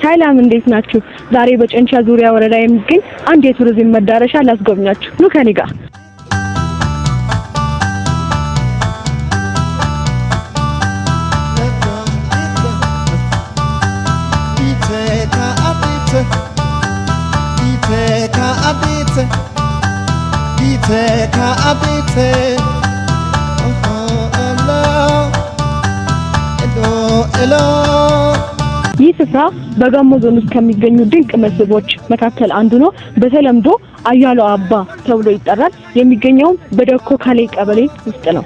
ሰላም እንዴት ናችሁ? ዛሬ በጨንቻ ዙሪያ ወረዳ የሚገኝ አንድ የቱሪዝም መዳረሻ ላስጎብኛችሁ። ኑ ከኔ ጋር። ይህ ስፍራ በጋሞ ዞን ውስጥ ከሚገኙ ድንቅ መስህቦች መካከል አንዱ ነው። በተለምዶ አያሎ አባ ተብሎ ይጠራል። የሚገኘው በደኮ ካሌ ቀበሌ ውስጥ ነው።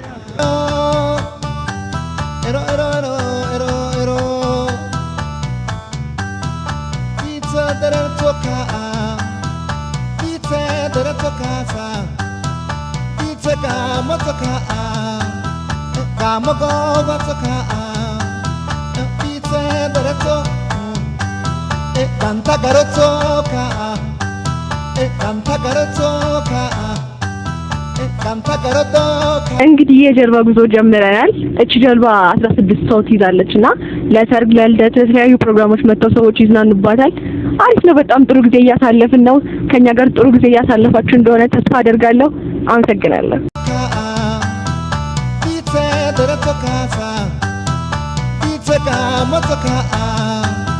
እንግዲህ የጀልባ ጉዞ ጀምረናል። እቺ ጀልባ 16 ሰው ትይዛለችና ለሰርግ፣ ለልደት፣ ለተለያዩ ፕሮግራሞች መጥተው ሰዎች ይዝናኑባታል። አሪፍ ነው። በጣም ጥሩ ጊዜ እያሳለፍን ነው። ከኛ ጋር ጥሩ ጊዜ እያሳለፋችሁ እንደሆነ ተስፋ አደርጋለሁ። አመሰግናለሁ። Motoka